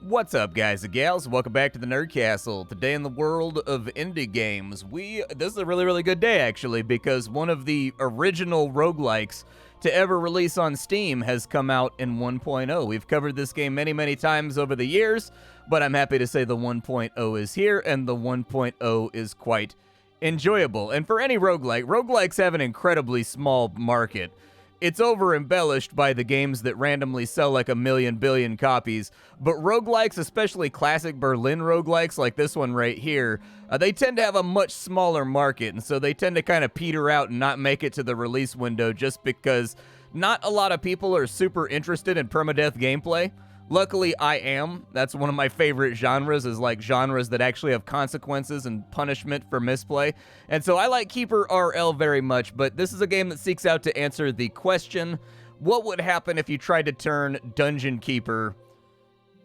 What's up, guys and gals? Welcome back to the Nerd Castle. Today in the world of indie games, this is a really good day, actually, because one of the original roguelikes to ever release on Steam has come out in 1.0. We've covered this game many times over the years, but I'm happy to say the 1.0 is here, and the 1.0 is quite enjoyable. And for any roguelike, roguelikes have an incredibly small market. It's over-embellished by the games that randomly sell like 1 billion copies, but roguelikes, especially classic Berlin roguelikes like this one right here, they tend to have a much smaller market, and so they tend to kind of peter out and not make it to the release window just because not a lot of people are super interested in permadeath gameplay. Luckily, I am. That's one of my favorite genres, is like genres that actually have consequences and punishment for misplay. And so I like KeeperRL very much, but this is a game that seeks out to answer the question, what would happen if you tried to turn Dungeon Keeper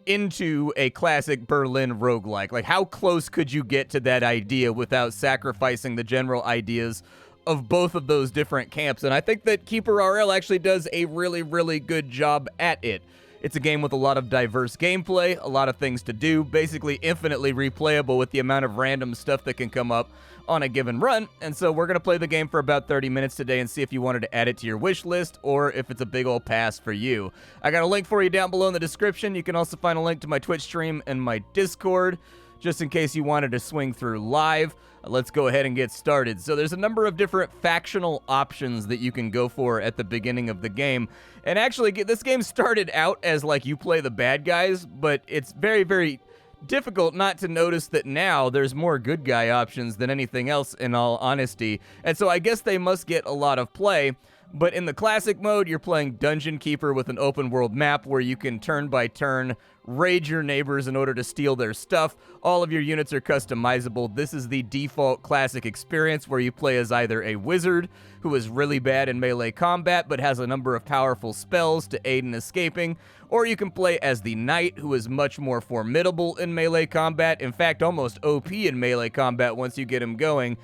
into a classic Berlin roguelike? Like, how close could you get to that idea without sacrificing the general ideas of both of those different camps? And I think that KeeperRL actually does a really good job at it. It's a game with a lot of diverse gameplay, a lot of things to do, basically infinitely replayable with the amount of random stuff that can come up on a given run. And so we're going to play the game for about 30 minutes today and see if you wanted to add it to your wish list or if it's a big old pass for you. I got a link for you down below in the description. You can also find a link to my Twitch stream and my Discord, just in case you wanted to swing through live. Let's go ahead and get started. So there's a number of different factional options that you can go for at the beginning of the game. And actually, this game started out as like you play the bad guys, but it's very difficult not to notice that now there's more good guy options than anything else, in all honesty. And so I guess they must get a lot of play. But in the classic mode, you're playing Dungeon Keeper with an open world map where you can turn by turn raid your neighbors in order to steal their stuff. All of your units are customizable. This is the default classic experience where you play as either a wizard who is really bad in melee combat but has a number of powerful spells to aid in escaping, or you can play as the knight who is much more formidable in melee combat, in fact almost OP in melee combat once you get him going.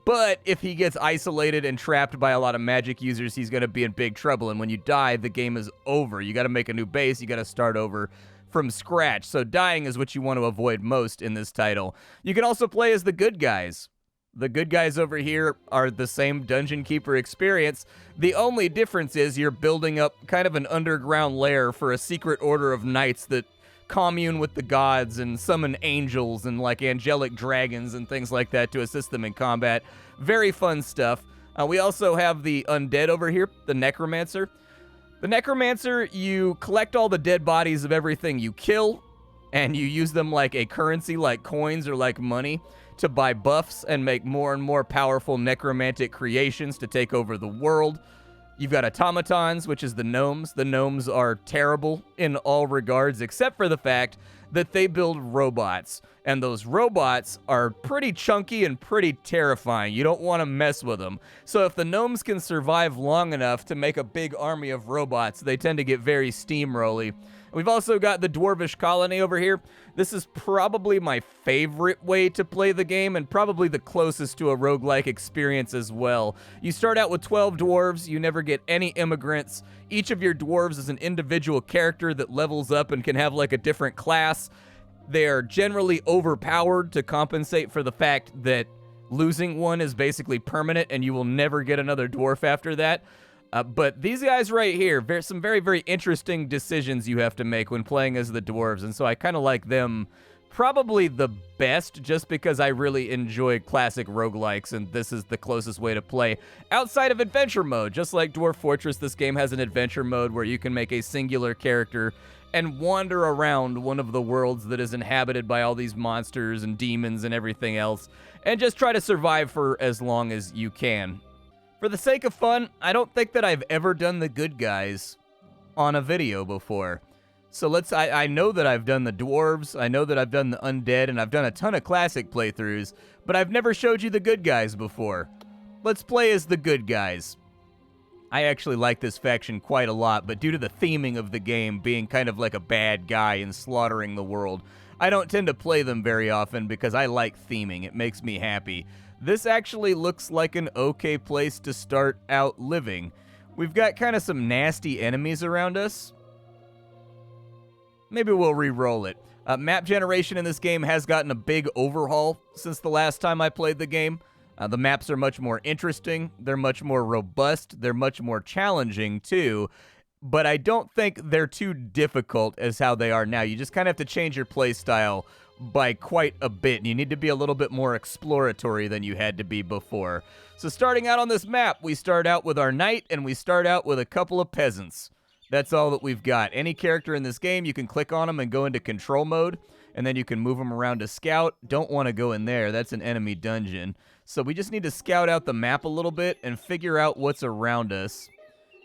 But if he gets isolated and trapped by a lot of magic users, he's going to be in big trouble, and when you die, the game is over. You got to make a new base, you got to start over from scratch, so dying is what you want to avoid most in this title. You can also play as the good guys. The good guys over here are the same Dungeon Keeper experience. The only difference is you're building up kind of an underground lair for a secret order of knights that commune with the gods and summon angels and like angelic dragons and things like that to assist them in combat. Very fun stuff. We also have the undead over here, the necromancer. The necromancer, you collect all the dead bodies of everything you kill, and you use them like a currency, like coins or like money, to buy buffs and make more and more powerful necromantic creations to take over the world. You've got automatons, which is the gnomes. The gnomes are terrible in all regards, except for the fact that they build robots. And those robots are pretty chunky and pretty terrifying. You don't want to mess with them. So if the gnomes can survive long enough to make a big army of robots, they tend to get very steamrolly. We've also got the dwarvish colony over here. This is probably my favorite way to play the game and probably the closest to a roguelike experience as well. You start out with 12 dwarves. You never get any immigrants. Each of your dwarves is an individual character that levels up and can have like a different class. They are generally overpowered to compensate for the fact that losing one is basically permanent and you will never get another dwarf after that. But these guys right here, some very interesting decisions you have to make when playing as the dwarves, and so I kind of like them probably the best just because I really enjoy classic roguelikes, and this is the closest way to play outside of adventure mode. Just like Dwarf Fortress, this game has an adventure mode where you can make a singular character and wander around one of the worlds that is inhabited by all these monsters and demons and everything else, and just try to survive for as long as you can. For the sake of fun, I don't think that I've ever done the good guys on a video before. So I know that I've done the dwarves, I know that I've done the undead, and I've done a ton of classic playthroughs, but I've never showed you the good guys before. Let's play as the good guys. I actually like this faction quite a lot, but due to the theming of the game being kind of like a bad guy and slaughtering the world, I don't tend to play them very often because I like theming. It makes me happy. This actually looks like an okay place to start out living. We've got kind of some nasty enemies around us. Maybe we'll re-roll it. Map generation in this game has gotten a big overhaul since the last time I played the game. The maps are much more interesting, they're much more robust, they're much more challenging too, but I don't think they're too difficult as how they are now. You just kind of have to change your play style by quite a bit, and you need to be a little bit more exploratory than you had to be before. So starting out on this map, we start out with our knight, and we start out with a couple of peasants. That's all that we've got. Any character in this game, you can click on them and go into control mode, and then you can move them around to scout. Don't want to go in there. That's an enemy dungeon. So we just need to scout out the map a little bit and figure out what's around us,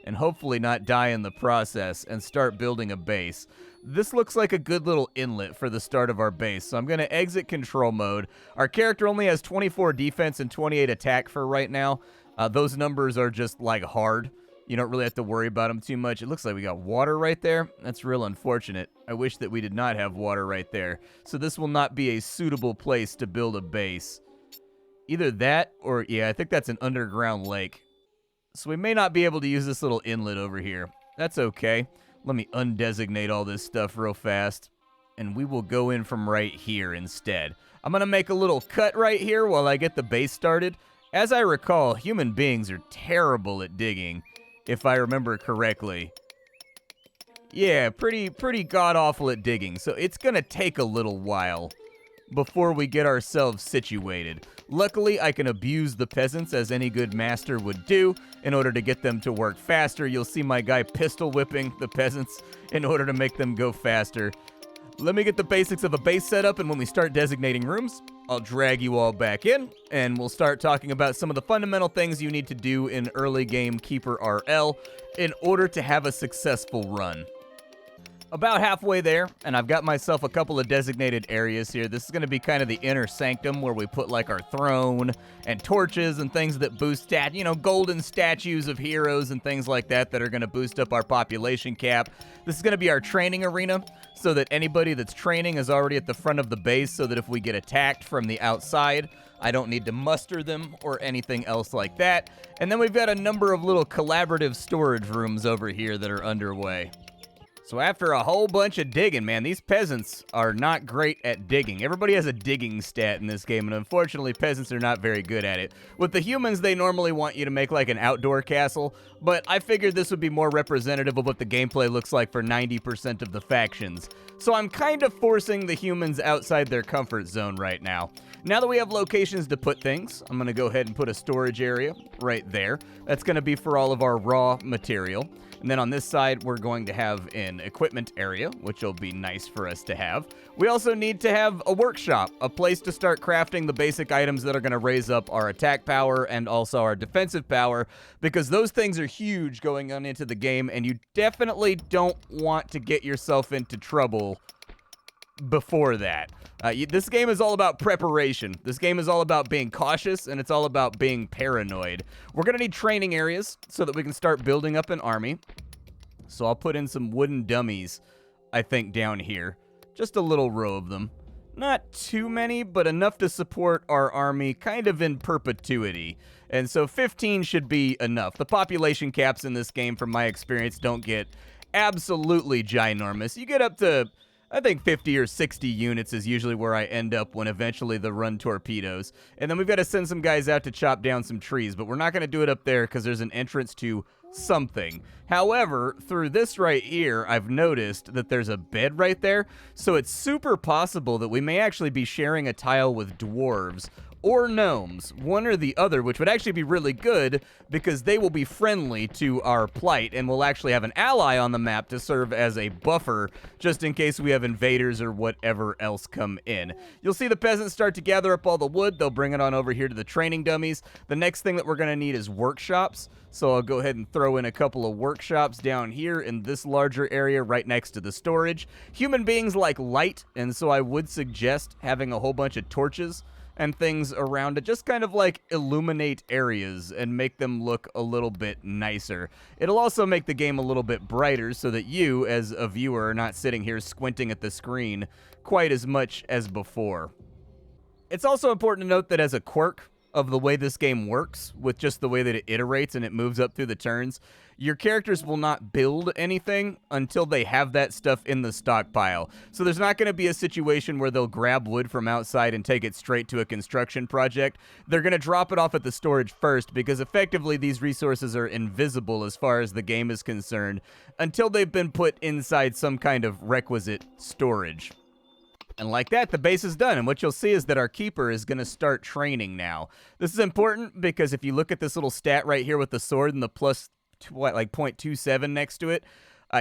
and hopefully not die in the process, and start building a base. This looks like a good little inlet for the start of our base, so I'm going to exit control mode. Our character only has 24 defense and 28 attack for right now. Those numbers are just like hard. You don't really have to worry about them too much. It looks like we got water right there. That's real unfortunate. I wish that we did not have water right there. So this will not be a suitable place to build a base. Either that or, yeah, I think that's an underground lake. So we may not be able to use this little inlet over here. That's okay. Let me undesignate all this stuff real fast, and we will go in from right here instead. I'm going to make a little cut right here while I get the base started. As I recall, human beings are terrible at digging, if I remember correctly. Yeah, pretty god-awful at digging, so it's going to take a little while before we get ourselves situated. Luckily, I can abuse the peasants as any good master would do in order to get them to work faster. You'll see my guy pistol whipping the peasants in order to make them go faster. Let me get the basics of a base set up, and when we start designating rooms, I'll drag you all back in, and we'll start talking about some of the fundamental things you need to do in early game KeeperRL in order to have a successful run. About halfway there, and I've got myself a couple of designated areas here. This is going to be kind of the inner sanctum where we put like our throne and torches and things that boost golden statues of heroes and things like that that are going to boost up our population cap. This is going to be our training arena so that anybody that's training is already at the front of the base so that if we get attacked from the outside, I don't need to muster them or anything else like that. And then we've got a number of little collaborative storage rooms over here that are underway. So after a whole bunch of digging, man, these peasants are not great at digging. Everybody has a digging stat in this game, and unfortunately, peasants are not very good at it. With the humans, they normally want you to make like an outdoor castle, but I figured this would be more representative of what the gameplay looks like for 90% of the factions. So I'm kind of forcing the humans outside their comfort zone right now. Now that we have locations to put things, I'm going to go ahead and put a storage area right there. That's going to be for all of our raw material. And then on this side, we're going to have an equipment area, which will be nice for us to have. We also need to have a workshop, a place to start crafting the basic items that are going to raise up our attack power and also our defensive power, because those things are huge going on into the game, and you definitely don't want to get yourself into trouble before that. This game is all about preparation. This game is all about being cautious, and it's all about being paranoid. We're going to need training areas so that we can start building up an army. So I'll put in some wooden dummies, I think, down here. Just a little row of them. Not too many, but enough to support our army kind of in perpetuity. And so 15 should be enough. The population caps in this game, from my experience, don't get absolutely ginormous. You get up to, I think 50 or 60 units is usually where I end up when eventually the run torpedoes. And then we've got to send some guys out to chop down some trees, but we're not going to do it up there because there's an entrance to something. However, through this right here, I've noticed that there's a bed right there, so it's super possible that we may actually be sharing a tile with dwarves or gnomes, one or the other, which would actually be really good because they will be friendly to our plight and will actually have an ally on the map to serve as a buffer just in case we have invaders or whatever else come in. You'll see the peasants start to gather up all the wood. They'll bring it on over here to the training dummies. The next thing that we're going to need is workshops, so I'll go ahead and throw in a couple of workshops down here in this larger area right next to the storage. Human beings like light, and so I would suggest having a whole bunch of torches and things around it, just kind of like illuminate areas and make them look a little bit nicer. It'll also make the game a little bit brighter so that you, as a viewer, are not sitting here squinting at the screen quite as much as before. It's also important to note that as a quirk of the way this game works, with just the way that it iterates and it moves up through the turns, your characters will not build anything until they have that stuff in the stockpile. So there's not going to be a situation where they'll grab wood from outside and take it straight to a construction project. They're going to drop it off at the storage first, because effectively these resources are invisible as far as the game is concerned until they've been put inside some kind of requisite storage. And like that, the base is done, and what you'll see is that our keeper is going to start training now. This is important because if you look at this little stat right here with the sword and the plus, like 0.27 next to it,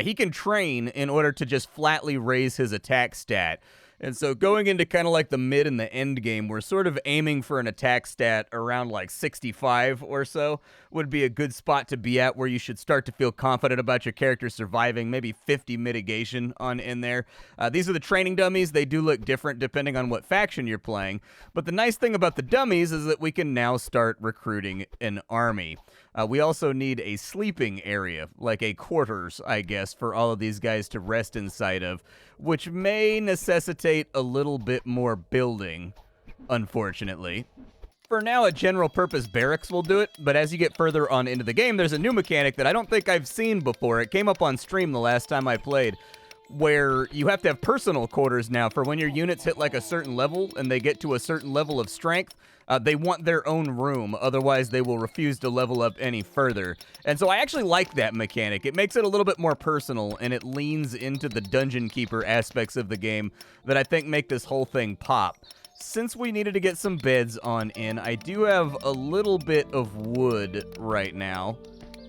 he can train in order to just flatly raise his attack stat. And so going into kind of like the mid and the end game, we're sort of aiming for an attack stat around like 65 or so would be a good spot to be at, where you should start to feel confident about your character surviving, maybe 50 mitigation on in there. These are the training dummies. They do look different depending on what faction you're playing. But the nice thing about the dummies is that we can now start recruiting an army. We also need a sleeping area, like a quarters, I guess, for all of these guys to rest inside of, which may necessitate a little bit more building, unfortunately. For now, a general purpose barracks will do it, but as you get further on into the game, there's a new mechanic that I don't think I've seen before. It came up on stream the last time I played, where you have to have personal quarters now for when your units hit like a certain level and they get to a certain level of strength. They want their own room, otherwise they will refuse to level up any further. And so I actually like that mechanic. It makes it a little bit more personal, and it leans into the dungeon keeper aspects of the game that I think make this whole thing pop. Since we needed to get some beds on in, I do have a little bit of wood right now.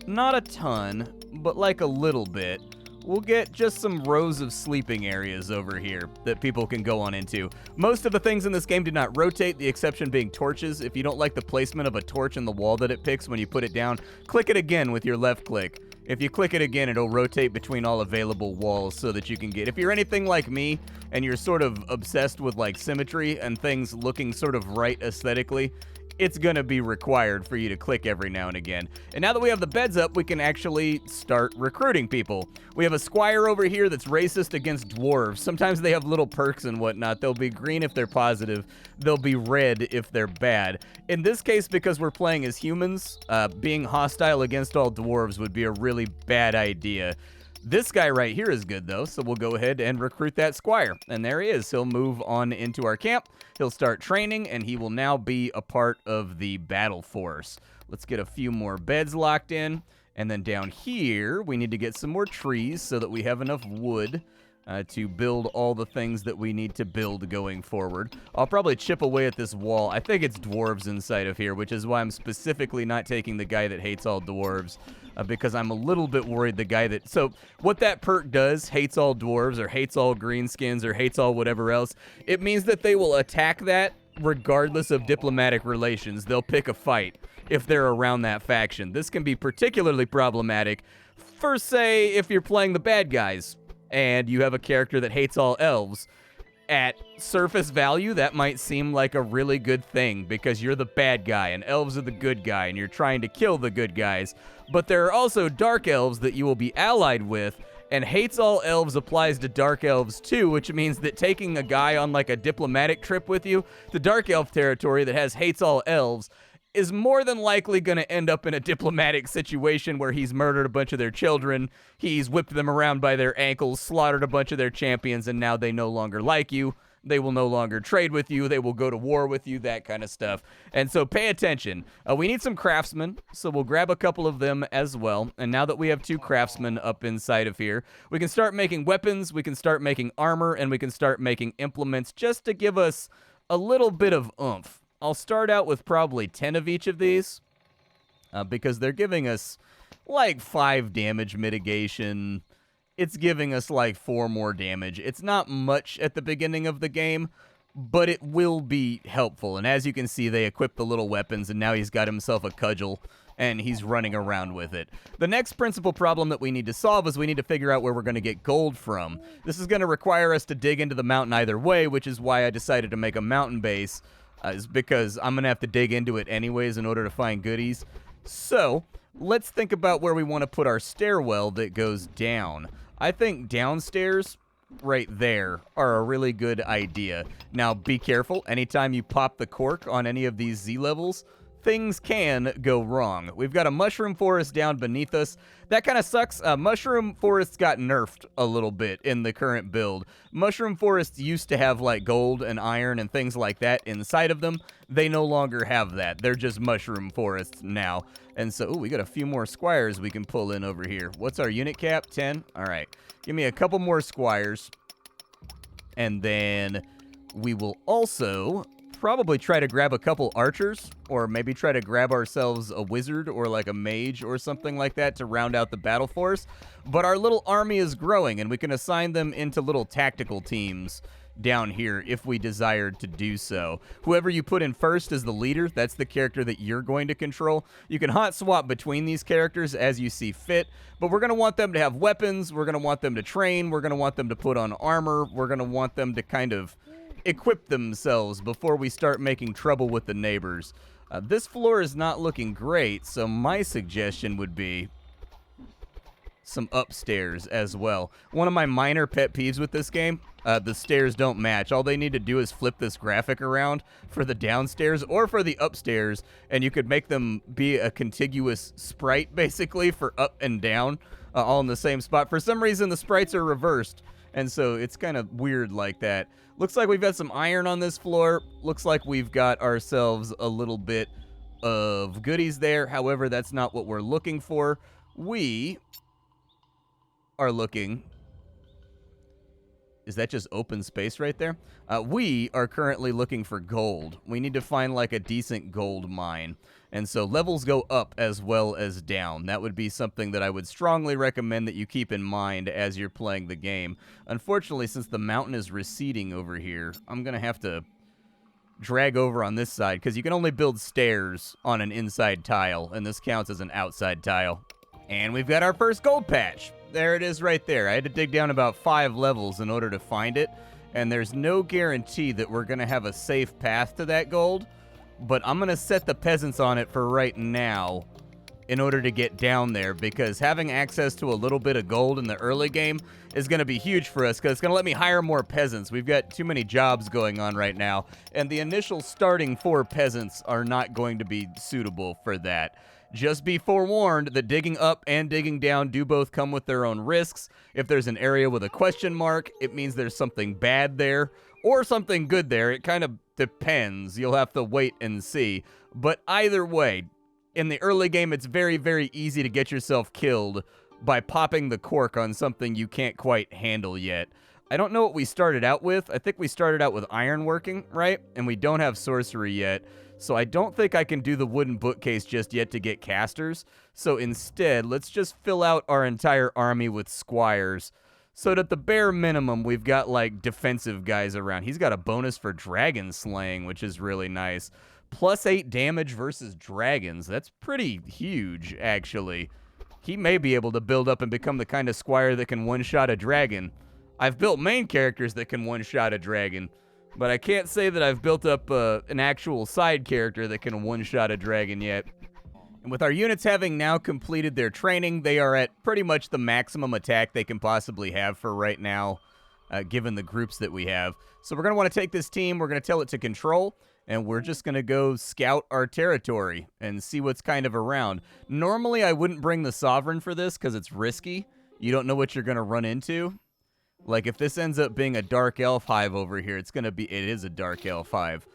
Not a ton, but like a little bit. We'll get just some rows of sleeping areas over here that people can go on into. Most of the things in this game do not rotate, the exception being torches. If you don't like the placement of a torch in the wall that it picks when you put it down, click it again with your left click. If you click it again, it'll rotate between all available walls so that you can get... If you're anything like me and you're sort of obsessed with like symmetry and things looking sort of right aesthetically, it's gonna be required for you to click every now and again. And now that we have the beds up, we can actually start recruiting people. We have a squire over here that's racist against dwarves. Sometimes they have little perks and whatnot. They'll be green if they're positive. They'll be red if they're bad. In this case, because we're playing as humans, being hostile against all dwarves would be a really bad idea. This guy right here is good, though, so we'll go ahead and recruit that squire. And there he is. He'll move on into our camp. He'll start training, and he will now be a part of the battle force. Let's get a few more beds locked in. And then down here, we need to get some more trees so that we have enough wood to build all the things that we need to build going forward. I'll probably chip away at this wall. I think it's dwarves inside of here, which is why I'm specifically not taking the guy that hates all dwarves. Because I'm a little bit worried the guy that... So, what that perk does, hates all dwarves, or hates all greenskins, or hates all whatever else, it means that they will attack that regardless of diplomatic relations. They'll pick a fight if they're around that faction. This can be particularly problematic for, say, if you're playing the bad guys, and you have a character that hates all elves. At surface value, that might seem like a really good thing because you're the bad guy and elves are the good guy and you're trying to kill the good guys. But there are also dark elves that you will be allied with, and hates all elves applies to dark elves too, which means that taking a guy on like a diplomatic trip with you to dark elf territory that has hates all elves is more than likely going to end up in a diplomatic situation where he's murdered a bunch of their children, he's whipped them around by their ankles, slaughtered a bunch of their champions, and now they no longer like you. They will no longer trade with you. They will go to war with you, that kind of stuff. And so pay attention. We need some craftsmen, so we'll grab a couple of them as well. And now that we have 2 craftsmen up inside of here, we can start making weapons, we can start making armor, and we can start making implements just to give us a little bit of oomph. I'll start out with probably 10 of each of these because they're giving us like 5 damage mitigation. It's giving us like 4 more damage. It's not much at the beginning of the game, but it will be helpful. And as you can see, they equip the little weapons, and now he's got himself a cudgel, and he's running around with it. The next principal problem that we need to solve is we need to figure out where we're going to get gold from. This is going to require us to dig into the mountain either way, which is why I decided to make a mountain base. Is because I'm going to have to dig into it anyways in order to find goodies. So, let's think about where we want to put our stairwell that goes down. I think downstairs right there are a really good idea. Now, be careful. Anytime you pop the cork on any of these Z levels, things can go wrong. We've got a mushroom forest down beneath us. That kind of sucks. Mushroom forests got nerfed a little bit in the current build. Mushroom forests used to have like gold and iron and things like that inside of them. They no longer have that. They're just mushroom forests now. And so, ooh, we got a few more squires we can pull in over here. What's our unit cap? 10? All right. Give me a couple more squires. And then we will also probably try to grab a couple archers, or maybe try to grab ourselves a wizard or like a mage or something like that to round out the battle force. But our little army is growing, and we can assign them into little tactical teams down here if we desired to do so. Whoever you put in first is the leader. That's the character that you're going to control. You can hot swap between these characters as you see fit, but we're going to want them to have weapons. We're going to want them to train. We're going to want them to put on armor. We're going to want them to kind of equip themselves before we start making trouble with the neighbors. This floor is not looking great, so my suggestion would be some upstairs as well. One of my minor pet peeves with this game, the stairs don't match. All they need to do is flip this graphic around for the downstairs or for the upstairs, and you could make them be a contiguous sprite, basically, for up and down, all in the same spot. For some reason, the sprites are reversed, and so it's kind of weird like that. Looks like we've got some iron on this floor. Looks like we've got ourselves a little bit of goodies there. However, that's not what we're looking for. We are looking... Is that just open space right there? We are currently looking for gold. We need to find like a decent gold mine. And so levels go up as well as down. That would be something that I would strongly recommend that you keep in mind as you're playing the game. Unfortunately, since the mountain is receding over here, I'm going to have to drag over on this side because you can only build stairs on an inside tile, and this counts as an outside tile. And we've got our first gold patch. There it is right there. I had to dig down about 5 levels in order to find it, and there's no guarantee that we're going to have a safe path to that gold, but I'm going to set the peasants on it for right now in order to get down there, because having access to a little bit of gold in the early game is going to be huge for us, because it's going to let me hire more peasants. We've got too many jobs going on right now, and the initial starting 4 peasants are not going to be suitable for that. Just be forewarned that digging up and digging down do both come with their own risks. If there's an area with a question mark, it means there's something bad there or something good there. It kind of depends. You'll have to wait and see. But either way, in the early game, it's very, very easy to get yourself killed by popping the cork on something you can't quite handle yet. I don't know what we started out with. I think we started out with ironworking, right? And we don't have sorcery yet. So I don't think I can do the wooden bookcase just yet to get casters. So instead, let's just fill out our entire army with squires, so that at the bare minimum, we've got like defensive guys around. He's got a bonus for dragon slaying, which is really nice. +8 damage versus dragons. That's pretty huge, actually. He may be able to build up and become the kind of squire that can one-shot a dragon. I've built main characters that can one-shot a dragon, but I can't say that I've built up an actual side character that can one-shot a dragon yet. And with our units having now completed their training, they are at pretty much the maximum attack they can possibly have for right now, given the groups that we have. So we're going to want to take this team, we're going to tell it to control, and we're just going to go scout our territory and see what's kind of around. Normally, I wouldn't bring the Sovereign for this because it's risky. You don't know what you're going to run into. Like, if this ends up being a Dark Elf hive over here, it is a Dark Elf hive.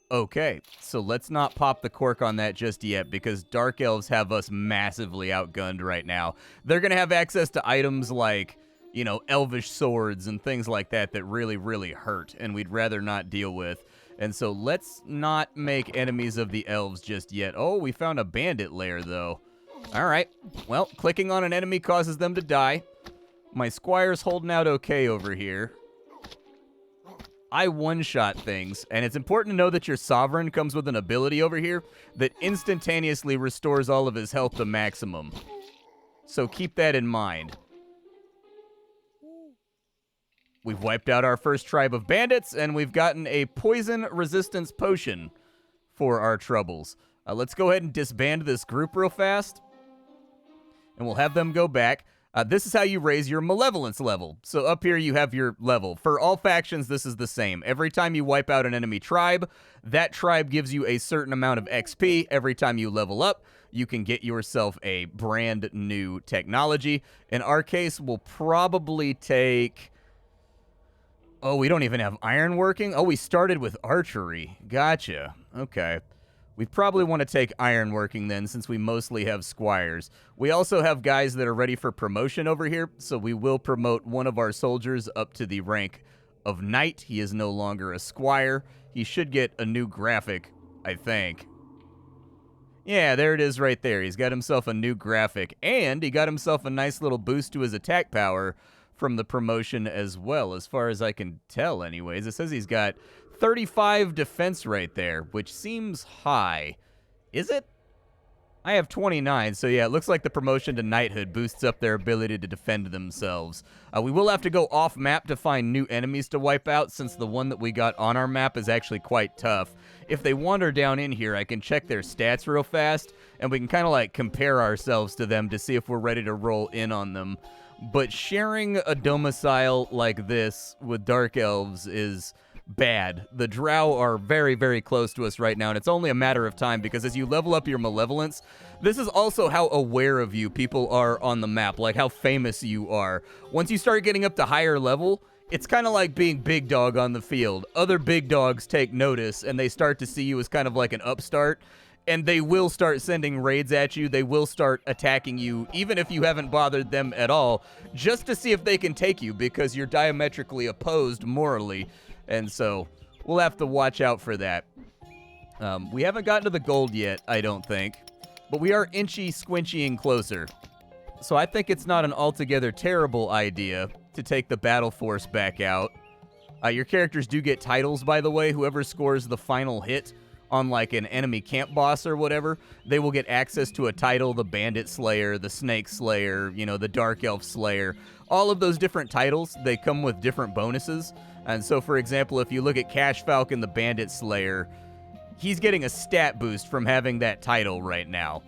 Okay, so let's not pop the cork on that just yet, because Dark Elves have us massively outgunned right now. They're going to have access to items like, you know, elvish swords and things like that that really, really hurt, and we'd rather not deal with. And so let's not make enemies of the elves just yet. Oh, we found a bandit lair, though. All right, well, clicking on an enemy causes them to die. My squire's holding out okay over here. I one-shot things, and it's important to know that your Sovereign comes with an ability over here that instantaneously restores all of his health to maximum. So keep that in mind. We've wiped out our first tribe of bandits, and we've gotten a poison resistance potion for our troubles. Let's go ahead and disband this group real fast, and we'll have them go back. This is how you raise your malevolence level. So up here you have your level. For all factions, this is the same. Every time you wipe out an enemy tribe, that tribe gives you a certain amount of XP. Every time you level up, you can get yourself a brand new technology. In our case, we'll probably take... Oh, we don't even have iron working? Oh, we started with archery. Gotcha. Okay. We probably want to take iron working then, since we mostly have squires. We also have guys that are ready for promotion over here, so we will promote one of our soldiers up to the rank of knight. He is no longer a squire. He should get a new graphic, I think. Yeah, there it is right there. He's got himself a new graphic, and he got himself a nice little boost to his attack power from the promotion as well, as far as I can tell anyways. It says he's got 35 defense right there, which seems high. Is it? I have 29, so yeah, it looks like the promotion to knighthood boosts up their ability to defend themselves. We will have to go off map to find new enemies to wipe out, since the one that we got on our map is actually quite tough. If they wander down in here, I can check their stats real fast, and we can kind of like compare ourselves to them to see if we're ready to roll in on them. But sharing a domicile like this with Dark Elves is bad. The Drow are very, very close to us right now, and it's only a matter of time, because as you level up your malevolence, this is also how aware of you people are on the map, like how famous you are. Once you start getting up to higher level, it's kind of like being big dog on the field. Other big dogs take notice, and they start to see you as kind of like an upstart, and they will start sending raids at you. They will start attacking you, even if you haven't bothered them at all, just to see if they can take you, because you're diametrically opposed morally. And so we'll have to watch out for that. We haven't gotten to the gold yet, I don't think, but we are inchy squinchying closer. So I think it's not an altogether terrible idea to take the battle force back out. Your characters do get titles, by the way. Whoever scores the final hit on like an enemy camp boss or whatever, they will get access to a title: the Bandit Slayer, the Snake Slayer, you know, the Dark Elf Slayer. All of those different titles, they come with different bonuses. And so, for example, if you look at Cash Falcon, the Bandit Slayer, he's getting a stat boost from having that title right now.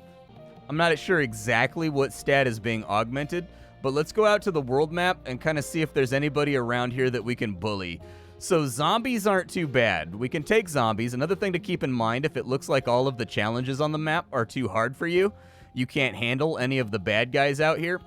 I'm not sure exactly what stat is being augmented, but let's go out to the world map and kind of see if there's anybody around here that we can bully. So zombies aren't too bad. We can take zombies. Another thing to keep in mind, if it looks like all of the challenges on the map are too hard for you, you can't handle any of the bad guys out here,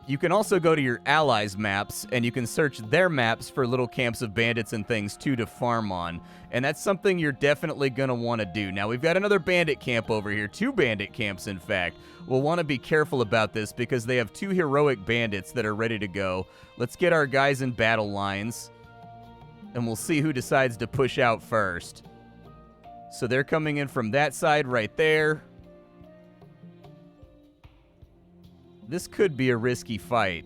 you can also go to your allies' maps, and you can search their maps for little camps of bandits and things, too, to farm on. And that's something you're definitely going to want to do. Now, we've got another bandit camp over here, 2 bandit camps, in fact. We'll want to be careful about this, because they have 2 heroic bandits that are ready to go. Let's get our guys in battle lines, and we'll see who decides to push out first. So they're coming in from that side right there. This could be a risky fight.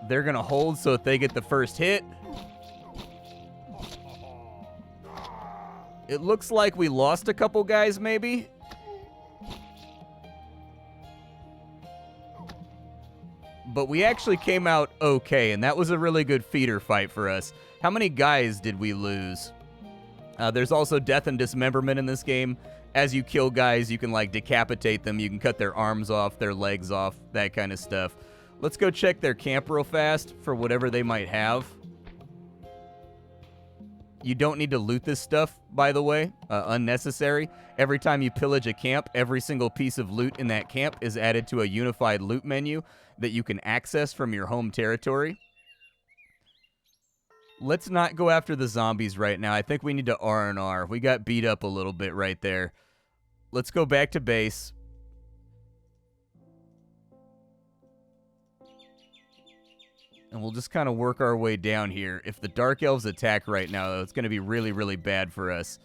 They're going to hold so that they get the first hit. It looks like we lost a couple guys, maybe. But we actually came out okay, and that was a really good feeder fight for us. How many guys did we lose? There's also death and dismemberment in this game. As you kill guys, you can like decapitate them. You can cut their arms off, their legs off, that kind of stuff. Let's go check their camp real fast for whatever they might have. You don't need to loot this stuff, by the way. Unnecessary. Every time you pillage a camp, every single piece of loot in that camp is added to a unified loot menu that you can access from your home territory. Let's not go after the zombies right now. I think we need to R&R. We got beat up a little bit right there. Let's go back to base. And we'll just kind of work our way down here. If the Dark Elves attack right now, though, it's going to be really, really bad for us,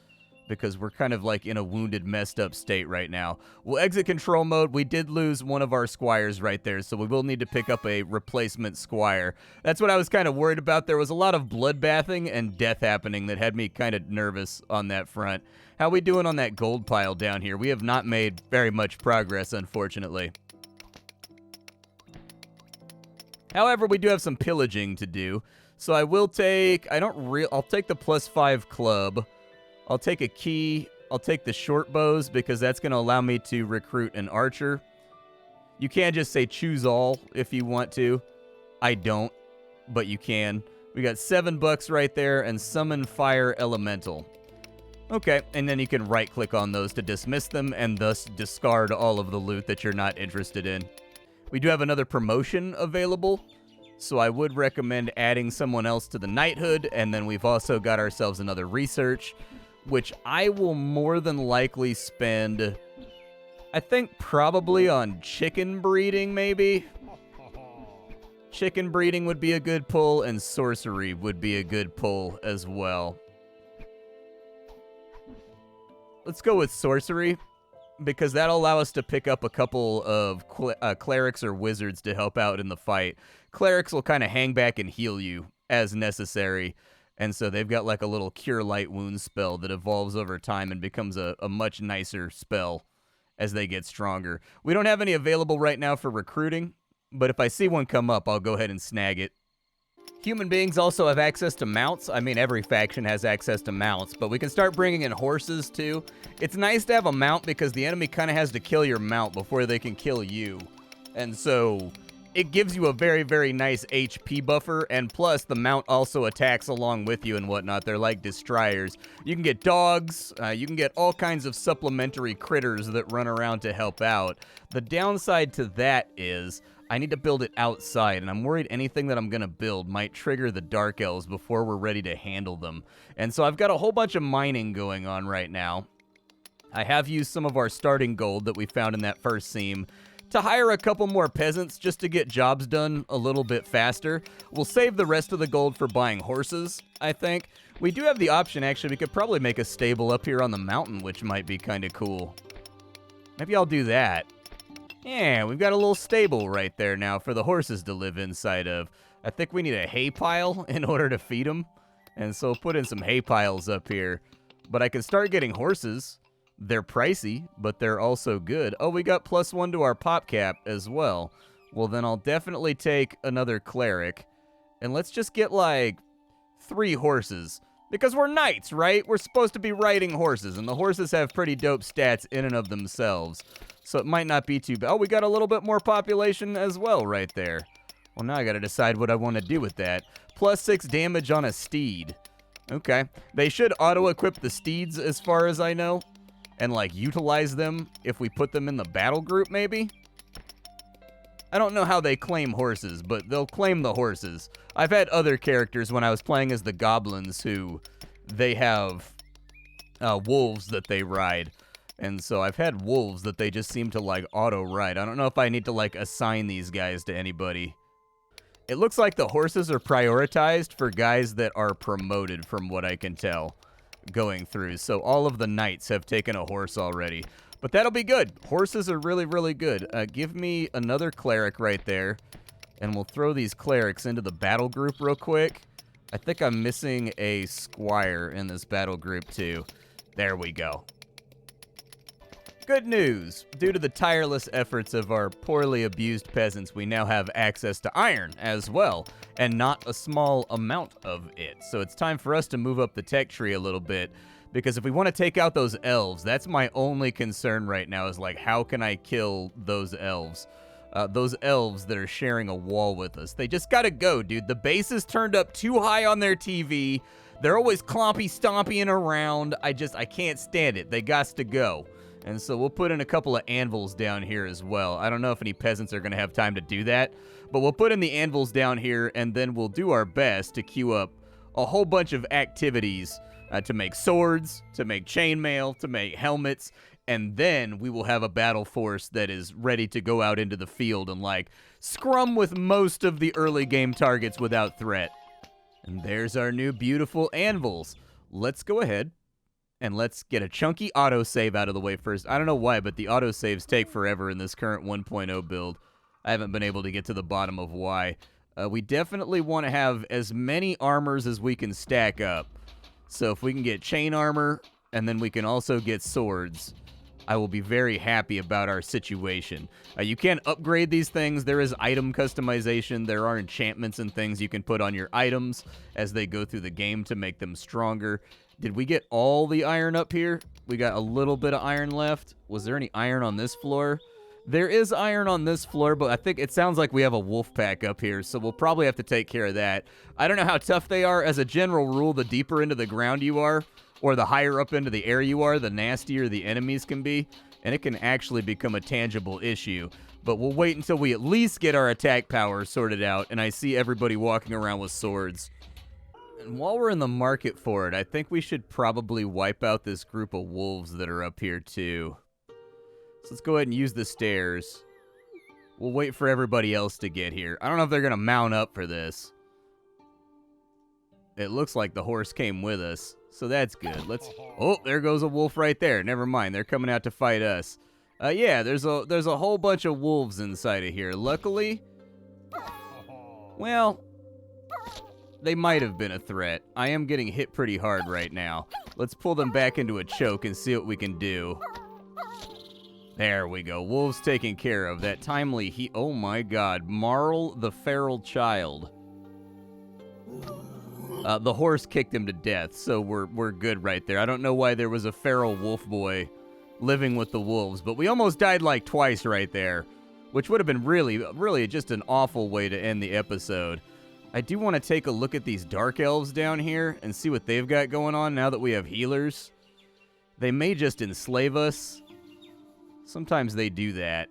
because we're kind of like in a wounded, messed up state right now. We'll exit control mode. We did lose one of our squires right there, so we will need to pick up a replacement squire. That's what I was kind of worried about. There was a lot of bloodbathing and death happening that had me kind of nervous on that front. How we doing on that gold pile down here? We have not made very much progress, unfortunately. However, we do have some pillaging to do. So I will take, I'll take the +5 club. I'll take a key I'll take the short bows because that's going to allow me to recruit an archer. You can just say choose all if you want to. I don't, but you can. We got $7 right there and summon fire elemental. Okay, and then you can right-click on those to dismiss them and thus discard all of the loot that you're not interested in. We do have another promotion available, so I would recommend adding someone else to the knighthood, and then we've also got ourselves another research, which I will more than likely spend, I think, probably on chicken breeding, maybe? Chicken breeding would be a good pull, and sorcery would be a good pull as well. Let's go with sorcery, because that'll allow us to pick up a couple of clerics or wizards to help out in the fight. Clerics will kind of hang back and heal you as necessary, and so they've got like a little Cure Light Wounds spell that evolves over time and becomes a much nicer spell as they get stronger. We don't have any available right now for recruiting, but if I see one come up, I'll go ahead and snag it. Human beings also have access to mounts. I mean, every faction has access to mounts, but we can start bringing in horses too. It's nice to have a mount because the enemy kind of has to kill your mount before they can kill you. And so it gives you a very, very nice HP buffer, and plus the mount also attacks along with you and whatnot. They're like destroyers. You can get dogs, you can get all kinds of supplementary critters that run around to help out. The downside to that is I need to build it outside, and I'm worried anything that I'm going to build might trigger the Dark Elves before we're ready to handle them. And so I've got a whole bunch of mining going on right now. I have used some of our starting gold that we found in that first seam to hire a couple more peasants just to get jobs done a little bit faster. We'll save the rest of the gold for buying horses, I think. We do have the option, actually, we could probably make a stable up here on the mountain, which might be kind of cool. Maybe I'll do that. Yeah, we've got a little stable right there now for the horses to live inside of. I think we need a hay pile in order to feed them. And so we'll put in some hay piles up here. But I can start getting horses. They're pricey, but they're also good. Oh, we got +1 to our pop cap as well. Well, then I'll definitely take another cleric. And let's just get like 3 horses. Because we're knights, right? We're supposed to be riding horses, and the horses have pretty dope stats in and of themselves. So it might not be too bad. Oh, we got a little bit more population as well right there. Well, now I got to decide what I want to do with that. +6 damage on a steed. Okay. They should auto-equip the steeds as far as I know, and like utilize them if we put them in the battle group maybe. I don't know how they claim horses, but they'll claim the horses. I've had other characters when I was playing as the goblins who they have wolves that they ride. And so I've had wolves that they just seem to like auto-ride. I don't know if I need to like assign these guys to anybody. It looks like the horses are prioritized for guys that are promoted from what I can tell going through. So all of the knights have taken a horse already. But that'll be good. Horses are really, really good. Give me another cleric right there. And we'll throw these clerics into the battle group real quick. I think I'm missing a squire in this battle group too. There we go. Good news. Due to the tireless efforts of our poorly abused peasants, we now have access to iron as well, and not a small amount of it. So it's time for us to move up the tech tree a little bit, because if we want to take out those elves, that's my only concern right now is like, how can I kill those elves? Those elves that are sharing a wall with us. They just gotta go, dude. The base is turned up too high on their TV. They're always clompy-stomping around. I can't stand it. They gots to go. And so we'll put in a couple of anvils down here as well. I don't know if any peasants are going to have time to do that, but we'll put in the anvils down here, and then we'll do our best to queue up a whole bunch of activities to make swords, to make chainmail, to make helmets, and then we will have a battle force that is ready to go out into the field and, like, scrum with most of the early game targets without threat. And there's our new beautiful anvils. Let's go ahead. And let's get a chunky autosave out of the way first. I don't know why, but the autosaves take forever in this current 1.0 build. I haven't been able to get to the bottom of why. We definitely want to have as many armors as we can stack up. So if we can get chain armor, and then we can also get swords, I will be very happy about our situation. You can upgrade these things. There is item customization. There are enchantments and things you can put on your items as they go through the game to make them stronger. Did we get all the iron up here? We got a little bit of iron left. Was there any iron on this floor? There is iron on this floor, but I think it sounds like we have a wolf pack up here, so we'll probably have to take care of that. I don't know how tough they are. As a general rule, the deeper into the ground you are, or the higher up into the air you are, the nastier the enemies can be, and it can actually become a tangible issue. But we'll wait until we at least get our attack power sorted out, and I see everybody walking around with swords. And while we're in the market for it, I think we should probably wipe out this group of wolves that are up here, too. So let's go ahead and use the stairs. We'll wait for everybody else to get here. I don't know if they're going to mount up for this. It looks like the horse came with us, so that's good. Let's... Oh, there goes a wolf right there. Never mind, they're coming out to fight us. Yeah, there's a whole bunch of wolves inside of here. Luckily, well, they might have been a threat. I am getting hit pretty hard right now. Let's pull them back into a choke and see what we can do. There we go. Wolves taken care of. That timely oh my god. Marl the feral child. The horse kicked him to death, so we're good right there. I don't know why there was a feral wolf boy living with the wolves, but we almost died like twice right there, which would have been really just an awful way to end the episode. I do want to take a look at these dark elves down here and see what they've got going on now that we have healers. They may just enslave us. Sometimes they do that.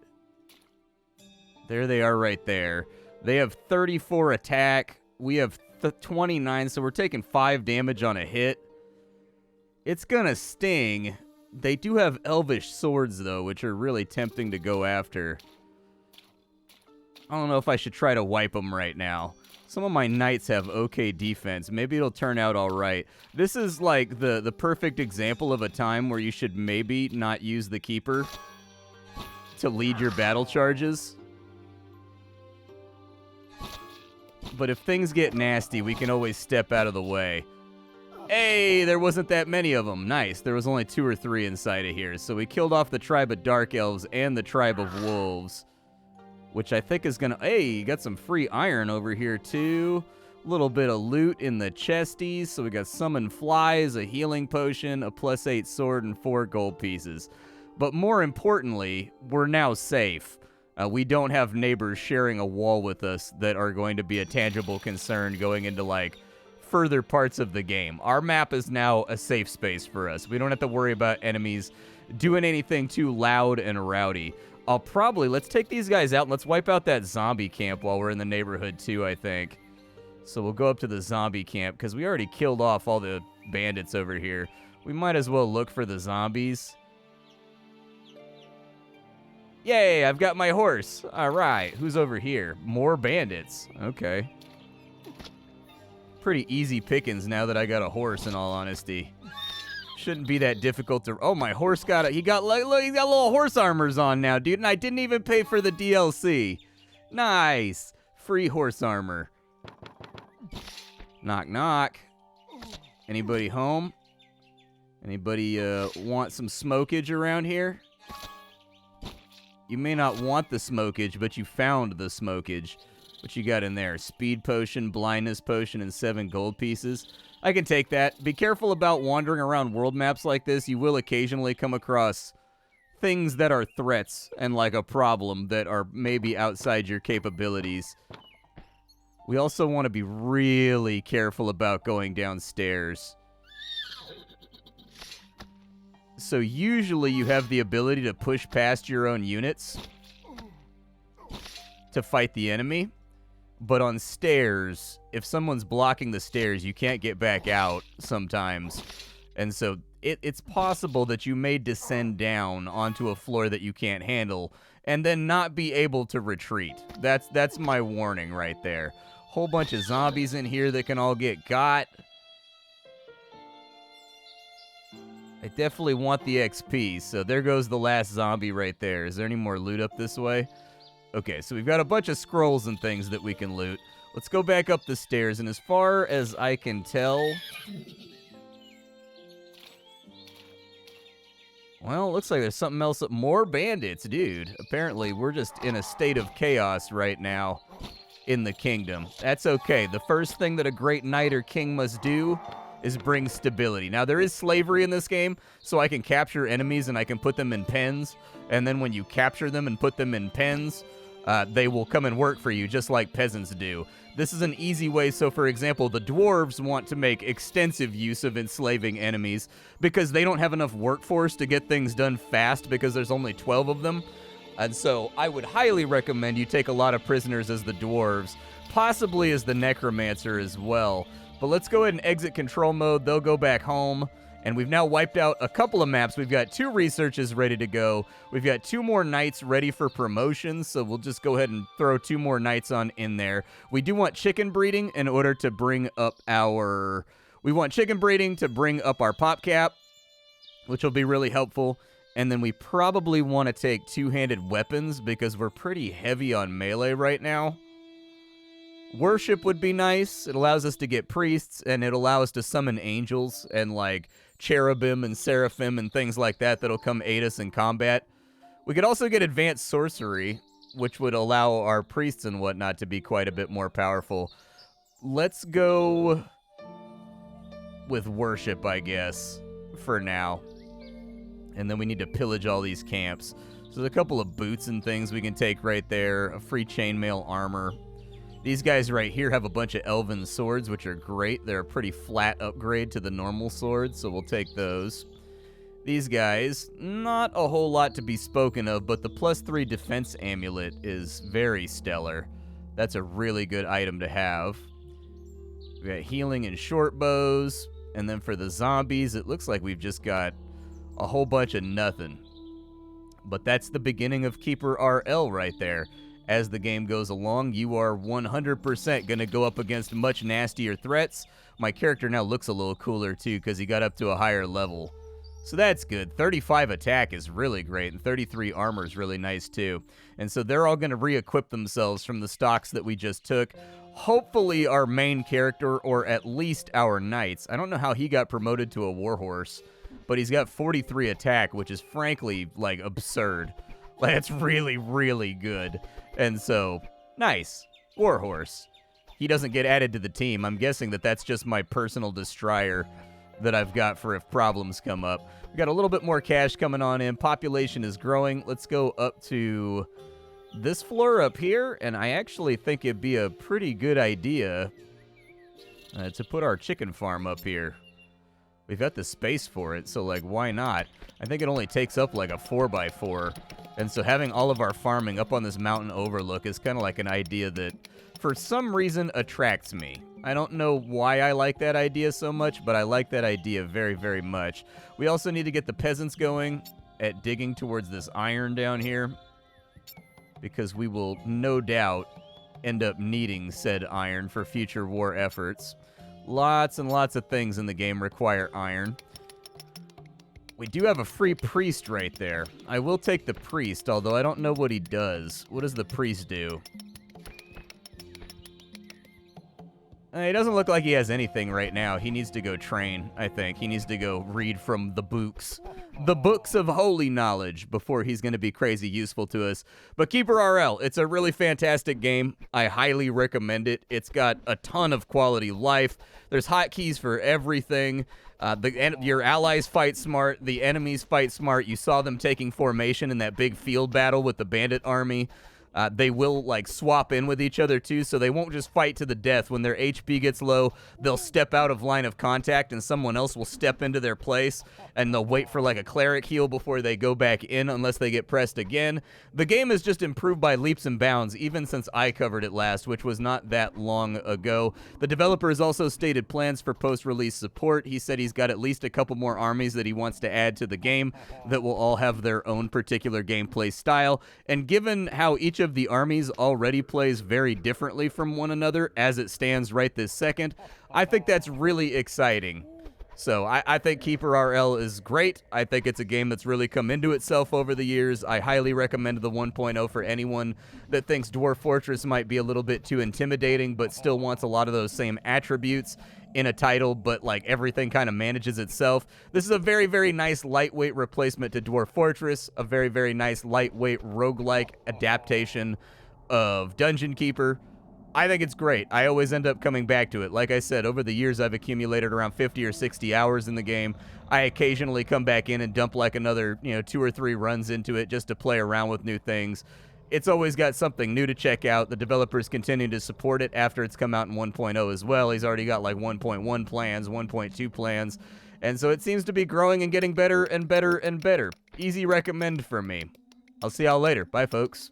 There they are right there. They have 34 attack. We have 29, so we're taking 5 damage on a hit. It's gonna sting. They do have elvish swords, though, which are really tempting to go after. I don't know if I should try to wipe them right now. Some of my knights have okay defense. Maybe it'll turn out all right. This is like the perfect example of a time where you should maybe not use the keeper to lead your battle charges. But if things get nasty, we can always step out of the way. Hey, there wasn't that many of them. Nice. There was only 2 or 3 inside of here. So we killed off the tribe of dark elves and the tribe of wolves, which I think is gonna... Hey, you got some free iron over here, too. A little bit of loot in the chesties. So we got summon flies, a healing potion, a +8 sword, and 4 gold pieces. But more importantly, we're now safe. We don't have neighbors sharing a wall with us that are going to be a tangible concern going into, like, further parts of the game. Our map is now a safe space for us. We don't have to worry about enemies doing anything too loud and rowdy. Let's take these guys out and let's wipe out that zombie camp while we're in the neighborhood, too, I think. So we'll go up to the zombie camp because we already killed off all the bandits over here. We might as well look for the zombies. Yay, I've got my horse. All right, who's over here? More bandits. Okay. Pretty easy pickings now that I got a horse, in all honesty. Shouldn't be that difficult to... Oh, my horse got he got little horse armors on now, dude, and I didn't even pay for the DLC. Nice. Free horse armor. Knock, knock. Anybody home? Anybody want some smokage around here? You may not want the smokage, but you found the smokage. What you got in there? Speed potion, blindness potion, and 7 gold pieces. I can take that. Be careful about wandering around world maps like this. You will occasionally come across things that are threats and like a problem that are maybe outside your capabilities. We also want to be really careful about going downstairs. So usually you have the ability to push past your own units to fight the enemy. But on stairs, if someone's blocking the stairs, you can't get back out sometimes. And so it's possible that you may descend down onto a floor that you can't handle and then not be able to retreat. That's my warning right there. Whole bunch of zombies in here that can all get got. I definitely want the XP, so there goes the last zombie right there. Is there any more loot up this way? Okay, so we've got a bunch of scrolls and things that we can loot. Let's go back up the stairs, and as far as I can tell... Well, it looks like there's something else. More bandits, dude. Apparently, we're just in a state of chaos right now in the kingdom. That's okay. The first thing that a great knight or king must do is bring stability. Now, there is slavery in this game, so I can capture enemies and I can put them in pens, and then when you capture them and put them in pens, they will come and work for you, just like peasants do. This is an easy way. So, for example, the dwarves want to make extensive use of enslaving enemies because they don't have enough workforce to get things done fast because there's only 12 of them. And so I would highly recommend you take a lot of prisoners as the dwarves, possibly as the necromancer as well. But let's go ahead and exit control mode. They'll go back home. And we've now wiped out a couple of maps. We've got 2 researches ready to go. We've got 2 more knights ready for promotions, so we'll just go ahead and throw 2 more knights on in there. We do want chicken breeding in order to bring up our... We want chicken breeding to bring up our pop cap, which will be really helpful. And then we probably want to take 2-handed weapons because we're pretty heavy on melee right now. Worship would be nice. It allows us to get priests, and it allows us to summon angels and, like, cherubim and seraphim and things like that that'll come aid us in combat. We could also get advanced sorcery, which would allow our priests and whatnot to be quite a bit more powerful. Let's go with worship, I guess, for now. And then we need to pillage all these camps. So there's a couple of boots and things we can take right there, a free chainmail armor. These guys right here have a bunch of elven swords, which are great. They're a pretty flat upgrade to the normal swords, so we'll take those. These guys, not a whole lot to be spoken of, but the +3 defense amulet is very stellar. That's a really good item to have. We got healing and short bows, and then for the zombies, it looks like we've just got a whole bunch of nothing. But that's the beginning of KeeperRL right there. As the game goes along, you are 100% going to go up against much nastier threats. My character now looks a little cooler, too, because he got up to a higher level. So that's good. 35 attack is really great, and 33 armor is really nice, too. And so they're all going to re-equip themselves from the stocks that we just took. Hopefully our main character, or at least our knights. I don't know how he got promoted to a warhorse, but he's got 43 attack, which is frankly, like, absurd. Like, it's really, really good. And so, nice. Warhorse. He doesn't get added to the team. I'm guessing that that's just my personal destroyer that I've got for if problems come up. We got a little bit more cash coming on in. Population is growing. Let's go up to this floor up here, and I actually think it'd be a pretty good idea to put our chicken farm up here. We've got the space for it, so, like, why not? I think it only takes up, like, a 4x4. And so having all of our farming up on this mountain overlook is kind of like an idea that, for some reason, attracts me. I don't know why I like that idea so much, but I like that idea very, very much. We also need to get the peasants going at digging towards this iron down here, because we will no doubt end up needing said iron for future war efforts. Lots and lots of things in the game require iron. We do have a free priest right there. I will take the priest, although I don't know what he does. What does the priest do? He doesn't look like he has anything right now. He needs to go train, I think. He needs to go read from the books. The books of holy knowledge before he's going to be crazy useful to us. But KeeperRL, it's a really fantastic game. I highly recommend it. It's got a ton of quality life. There's hotkeys for everything. Your allies fight smart. The enemies fight smart. You saw them taking formation in that big field battle with the bandit army. They will, like, swap in with each other, too, so they won't just fight to the death. When their HP gets low, they'll step out of line of contact, and someone else will step into their place, and they'll wait for, like, a cleric heal before they go back in unless they get pressed again. The game has just improved by leaps and bounds, even since I covered it last, which was not that long ago. The developer has also stated plans for post-release support. He said he's got at least a couple more armies that he wants to add to the game that will all have their own particular gameplay style, and given how each of the armies already plays very differently from one another as it stands right this second, I think that's really exciting. So I think KeeperRL is great. I think it's a game that's really come into itself over the years. I highly recommend the 1.0 for anyone that thinks Dwarf Fortress might be a little bit too intimidating but still wants a lot of those same attributes in a title, but like everything kind of manages itself. This is a very, very nice lightweight replacement to Dwarf Fortress, a very, very nice lightweight roguelike adaptation of Dungeon Keeper. I think it's great. I always end up coming back to it. Like I said, over the years, I've accumulated around 50 or 60 hours in the game. I occasionally come back in and dump like another, 2 or 3 runs into it just to play around with new things. It's always got something new to check out. The developers continue to support it after it's come out in 1.0 as well. He's already got like 1.1 plans, 1.2 plans. And so it seems to be growing and getting better and better and better. Easy recommend for me. I'll see y'all later. Bye, folks.